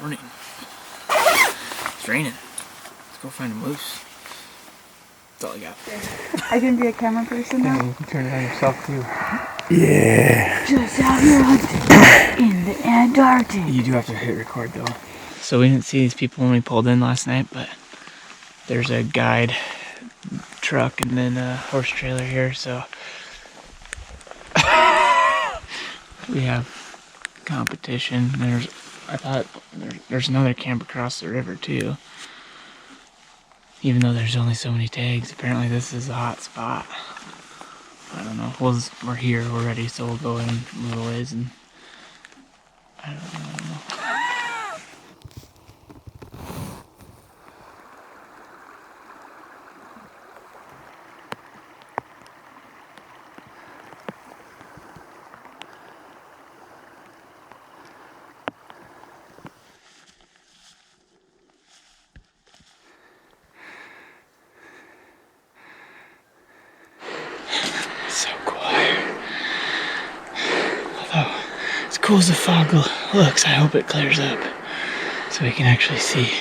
morning. It's raining. Let's go find a moose. That's all I got. I can be a camera person now. You can turn it on yourself too. Yeah. Just out here hunting in the Antarctic. You do have to hit record though. So we didn't see these people when we pulled in last night, but there's a guide truck and then a horse trailer here, so we have competition. There's another camp across the river too. Even though there's only so many tags, apparently this is a hot spot. I don't know. We're here already, so we'll go in a little ways and I don't know. So quiet. Although, as cool as the fog looks, I hope it clears up so we can actually see.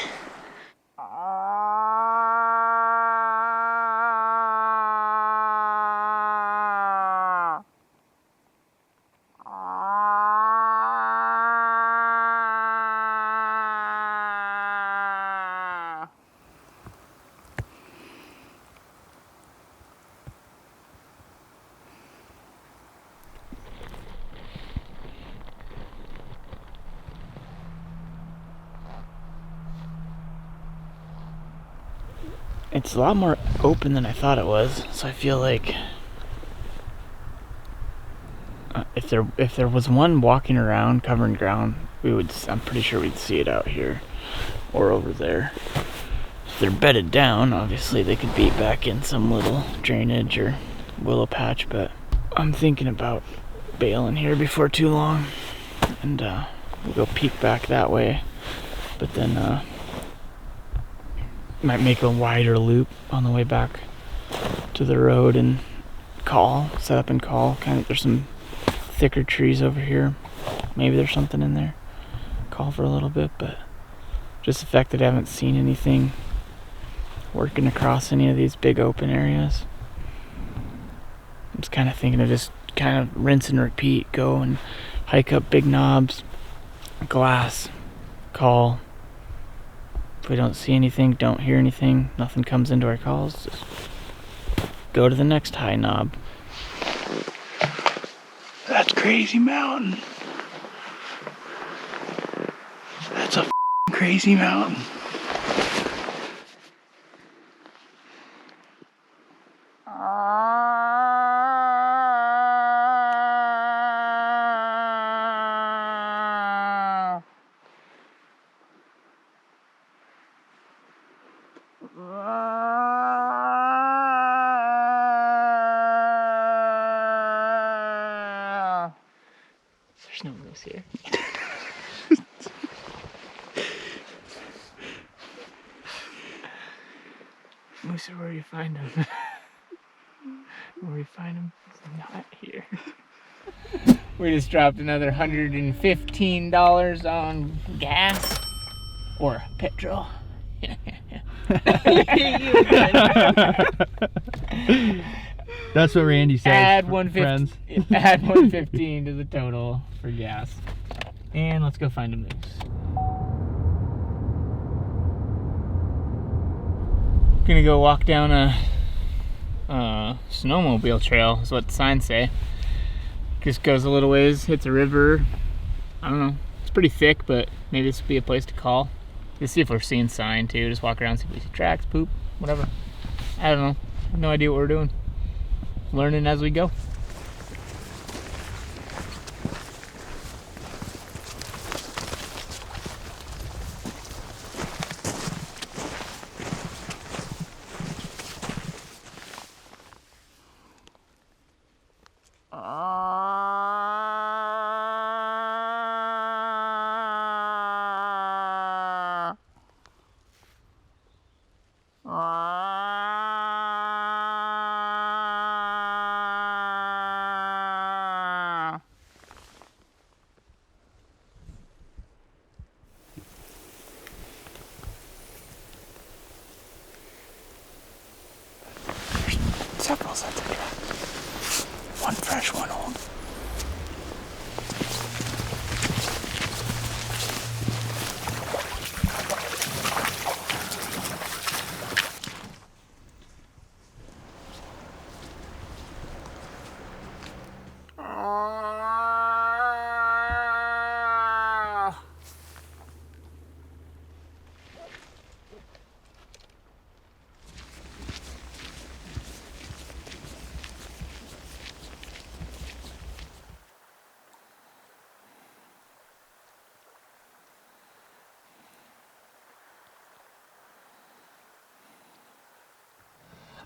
It's a lot more open than I thought it was, so I feel like if there was one walking around covering ground, I'm pretty sure we'd see it out here or over there. If they're bedded down, obviously they could be back in some little drainage or willow patch, but I'm thinking about bailing here before too long and we'll go peek back that way, but then might make a wider loop on the way back to the road and set up and call. There's some thicker trees over here. Maybe there's something in there. Call for a little bit, but just the fact that I haven't seen anything working across any of these big open areas. I'm just kind of thinking of just kind of rinse and repeat. Go and hike up big knobs, glass, call. If we don't see anything, don't hear anything, nothing comes into our calls, just go to the next high knob. That's Crazy Mountain. That's a crazy mountain. There's no moose here. Moose are where you find them. Where you find them is not here. We just dropped another $115 on gas or petrol. That's what Randy says. Add 115. Add 115 to the total for gas, and let's go find a moose. Gonna go walk down a snowmobile trail. Is what the signs say. Just goes a little ways, hits a river. I don't know. It's pretty thick, but maybe this would be a place to call. Just see if we're seeing sign too. Just walk around, see if we see tracks, poop, whatever. I don't know. I have no idea what we're doing. Learning as we go. several sets of tracks. One fresh, one old.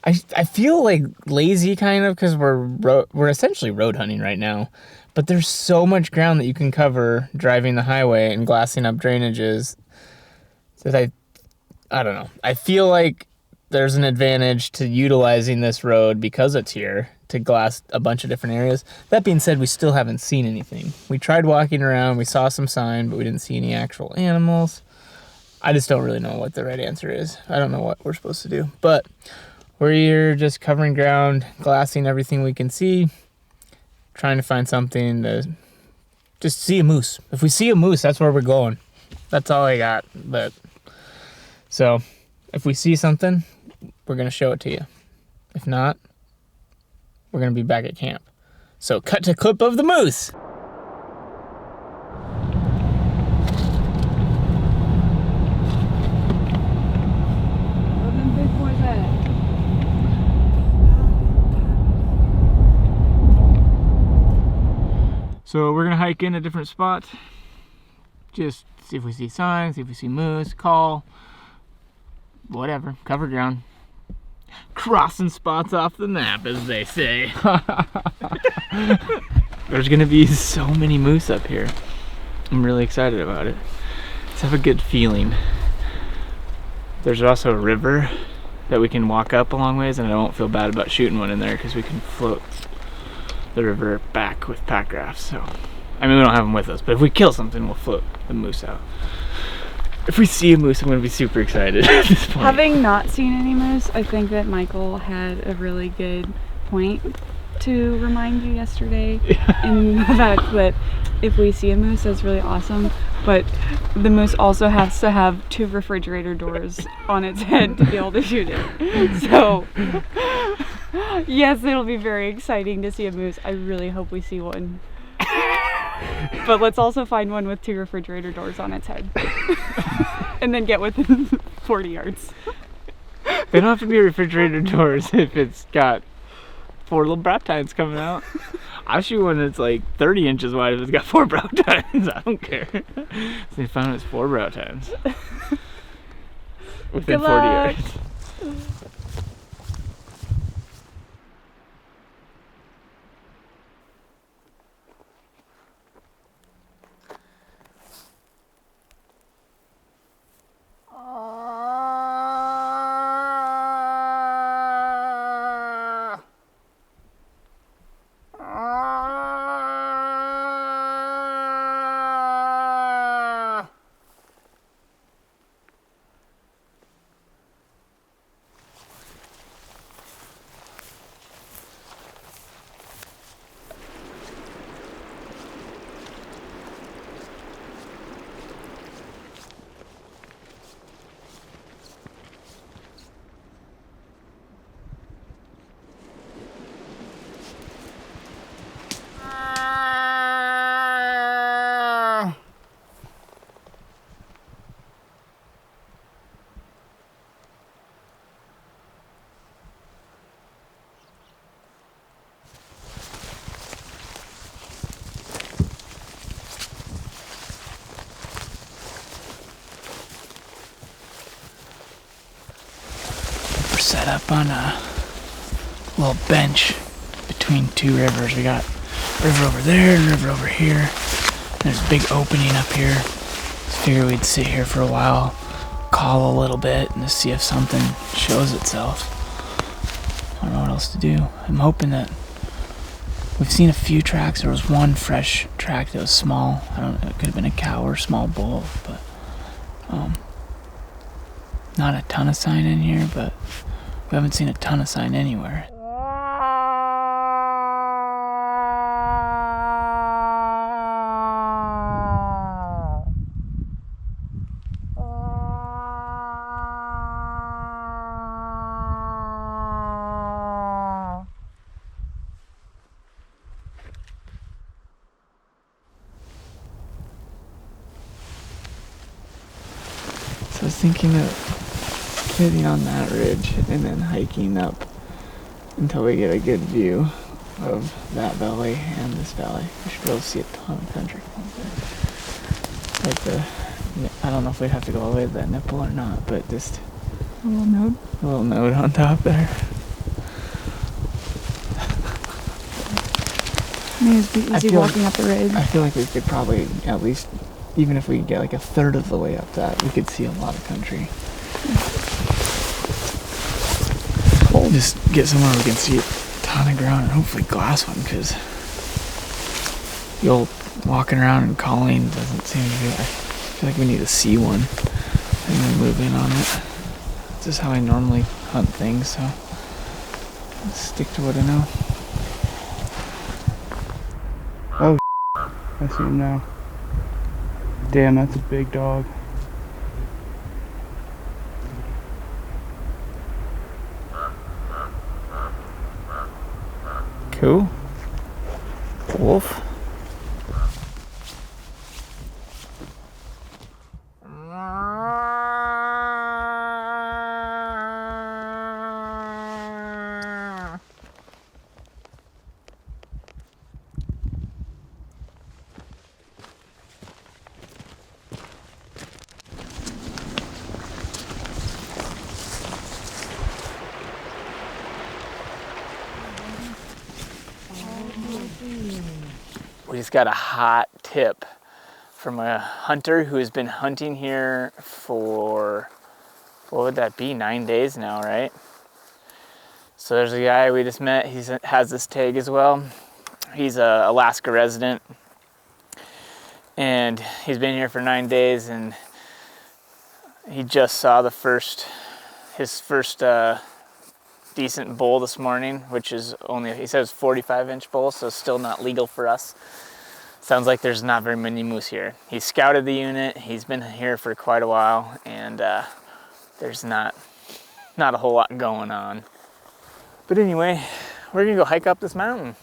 I feel like lazy kind of because we're essentially road hunting right now, but there's so much ground that you can cover driving the highway and glassing up drainages that I don't know. I feel like there's an advantage to utilizing this road because it's here to glass a bunch of different areas. That being said, we still haven't seen anything. We tried walking around, we saw some sign, but we didn't see any actual animals. I just don't really know what the right answer is. I don't know what we're supposed to do, but we're here just covering ground, glassing everything we can see, trying to find something to just see a moose. If we see a moose, that's where we're going. That's all I got. But so if we see something, we're going to show it to you. If not, we're going to be back at camp. So cut to clip of the moose. Where them big boys at? So we're gonna hike in a different spot. Just see if we see signs, see if we see moose, call, whatever, cover ground. Crossing spots off the map, as they say. There's gonna be so many moose up here. I'm really excited about it. Let's have a good feeling. There's also a river that we can walk up a long ways, and I won't feel bad about shooting one in there because we can float the river back with pack rafts. So, I mean, we don't have them with us, but if we kill something, we'll float the moose out. If we see a moose, I'm gonna be super excited at this point. Having not seen any moose, I think that Michael had a really good point to remind you yesterday in the fact that if we see a moose, that's really awesome, but the moose also has to have 2 refrigerator doors on its head to be able to shoot it. So, yes, it'll be very exciting to see a moose. I really hope we see one. But let's also find one with 2 refrigerator doors on its head. And then get within 40 yards. They don't have to be refrigerator doors if it's got 4 little browtines coming out. I'll shoot one that's like 30 inches wide if it's got 4 browtines. I don't care. So they found it's 4 browtines. Within 40 yards. Set up on a little bench between 2 rivers. We got river over there and river over here. There's a big opening up here. Figured we'd sit here for a while, call a little bit, and just see if something shows itself. I don't know what else to do. I'm hoping that we've seen a few tracks. There was one fresh track that was small. I don't know, it could have been a cow or a small bull, but not a ton of sign in here, but we haven't seen a ton of sign anywhere. So I was thinking of getting on that ridge and then hiking up until we get a good view of that valley and this valley. We should be able to see a ton of country. Like I don't know if we have to go all the way to that nipple or not, but just A little node. a little node on top there. I mean, it'd be easy walking up the ridge. I feel like we could probably at least, even if we could get like a third of the way up that, we could see a lot of country. Just get somewhere we can see a ton of ground and hopefully glass one, because the old walking around and calling doesn't seem to be. I feel like we need to see one and then move in on it. This is how I normally hunt things, so I'll stick to what I know. Oh, I see him now. Damn, that's a big dog. Cool. Wolf. We just got a hot tip from a hunter who has been hunting here for, what would that be, 9 days now, right? So there's a guy we just met, he has this tag as well. He's a Alaska resident, and he's been here for 9 days, and he just saw his first decent bull this morning, which is only, he says 45-inch bull, so still not legal for us. Sounds like there's not very many moose here. He scouted the unit, he's been here for quite a while, and there's not a whole lot going on. But anyway, we're gonna go hike up this mountain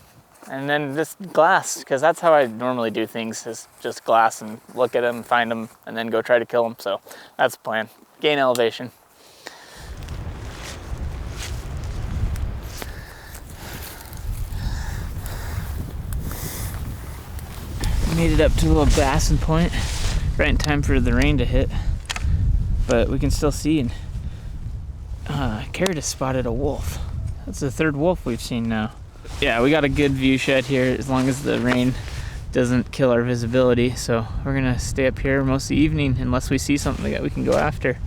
and then just glass, because that's how I normally do things, is just glass and look at them, find them, and then go try to kill them. So that's the plan. Gain elevation. Made it up to a little bassin point right in time for the rain to hit, but we can still see, and Kara just spotted a wolf. That's the third wolf we've seen now. Yeah, we got a good view shed here as long as the rain doesn't kill our visibility, so we're gonna stay up here most of the evening unless we see something that we can go after.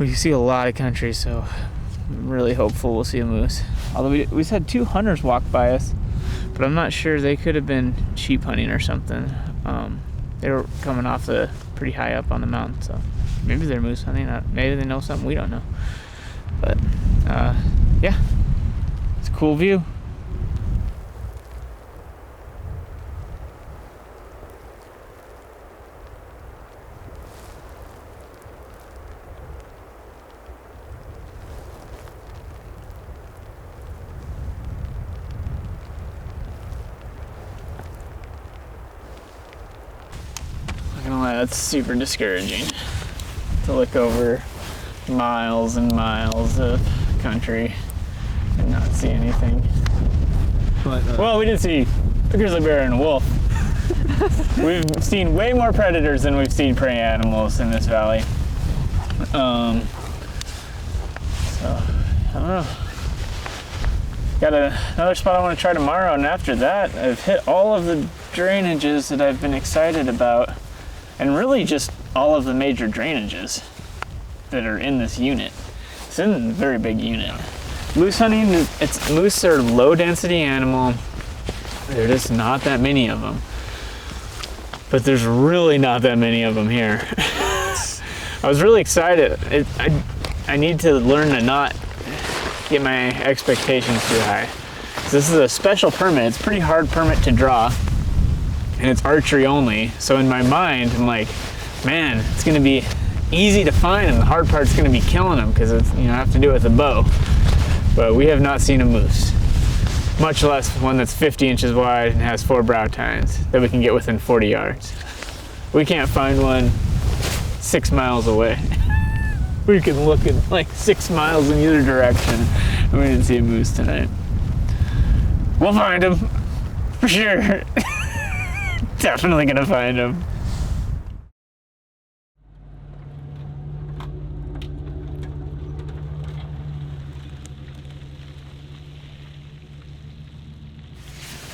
We see a lot of country, so I'm really hopeful we'll see a moose. Although we just had 2 hunters walk by us, but I'm not sure, they could have been sheep hunting or something. They were coming off pretty high up on the mountain, so maybe they're moose hunting. Maybe they know something we don't know. But yeah, it's a cool view. That's super discouraging to look over miles and miles of country and not see anything. But, well, we did see a grizzly bear and a wolf. We've seen way more predators than we've seen prey animals in this valley. So, I don't know. Got another spot I want to try tomorrow, and after that, I've hit all of the drainages that I've been excited about. And really just all of the major drainages that are in this unit. It's in a very big unit. Moose hunting, moose are low density animal. There are just not that many of them. But there's really not that many of them here. I was really excited. I need to learn to not get my expectations too high. This is a special permit. It's a pretty hard permit to draw. And it's archery only, so in my mind, I'm like, man, it's gonna be easy to find, and the hard part's gonna be killing them, because it's, I have to do it with a bow. But we have not seen a moose, much less one that's 50 inches wide and has 4 browtines that we can get within 40 yards. We can't find one 6 miles away. We can look at like 6 miles in either direction. And we didn't see a moose tonight. We'll find him. For sure. Definitely gonna find him.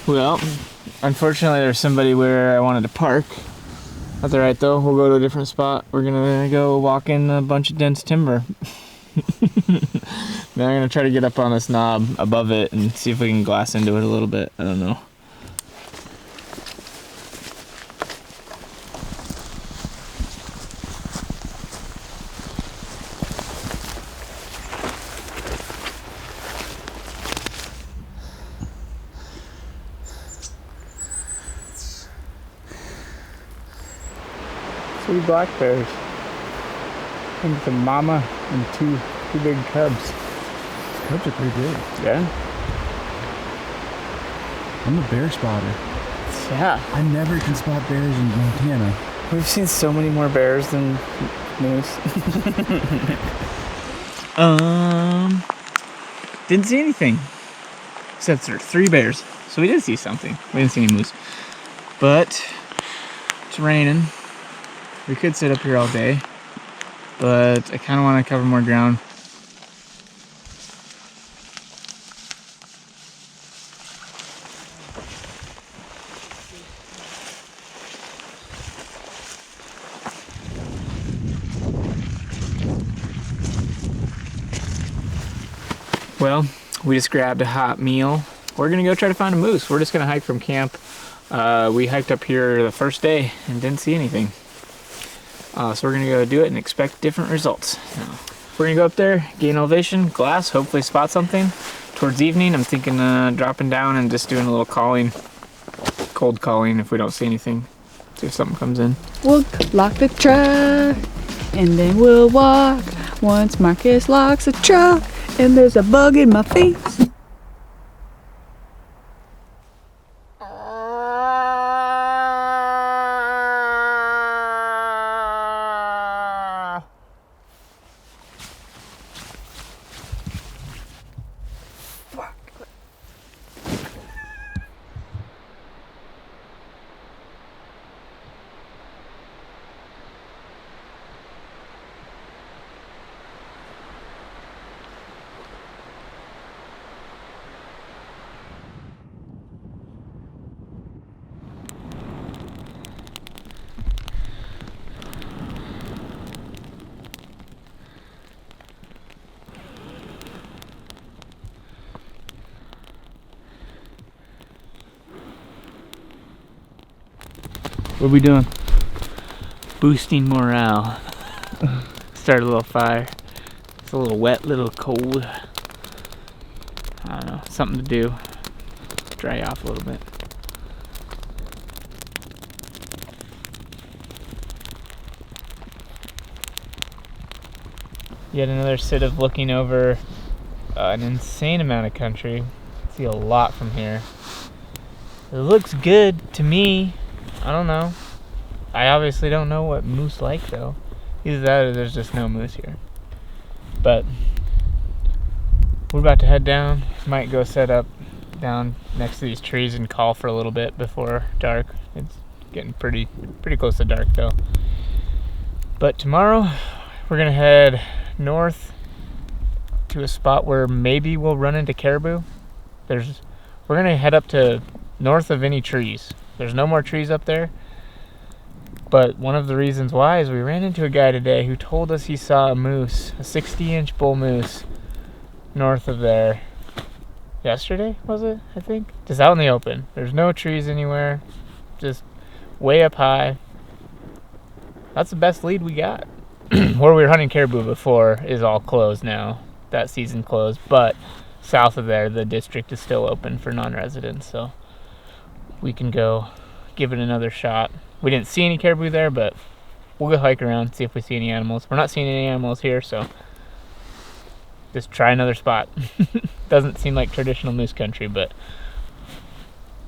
Well, unfortunately there's somebody where I wanted to park. That's alright though, we'll go to a different spot. We're gonna go walk in a bunch of dense timber. Then I'm gonna try to get up on this knob above it and see if we can glass into it a little bit. I don't know. Three black bears. I think it's a mama and two big cubs. Cubs are pretty big. Yeah? I'm a bear spotter. Yeah. I never can spot bears in Montana. We've seen so many more bears than moose. Didn't see anything. Except for 3 bears. So we did see something. We didn't see any moose. But it's raining. We could sit up here all day, but I kind of want to cover more ground. Well, we just grabbed a hot meal. We're gonna go try to find a moose. We're just gonna hike from camp. We hiked up here the first day and didn't see anything. So we're gonna go do it and expect different results. We're gonna go up there, gain elevation, glass, hopefully spot something. Towards evening, I'm thinking dropping down and just doing a little calling, cold calling if we don't see anything. See if something comes in. We'll lock the truck and then we'll walk. Once Marcus locks the truck and there's a bug in my face. What are we doing? Boosting morale. Start a little fire. It's a little wet, a little cold. I don't know, something to do. Dry off a little bit. Yet another sit of looking over an insane amount of country. See a lot from here. It looks good to me. I don't know. I obviously don't know what moose like though. Either that or there's just no moose here. But we're about to head down. Might go set up down next to these trees and call for a little bit before dark. It's getting pretty close to dark though. But tomorrow we're gonna head north to a spot where maybe we'll run into caribou. We're gonna head up to north of any trees. There's no more trees up there. But one of the reasons why is we ran into a guy today who told us he saw a moose, a 60-inch bull moose, north of there. Yesterday, was it? I think? Just out in the open. There's no trees anywhere. Just way up high. That's the best lead we got. Where we were hunting caribou before is all closed now. That season closed. But south of there, the district is still open for non-residents. So we can go give it another shot. We didn't see any caribou there, but we'll go hike around, see if we see any animals. We're not seeing any animals here, so just try another spot. Doesn't seem like traditional moose country, but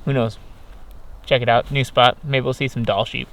who knows? Check it out, new spot. Maybe we'll see some doll sheep.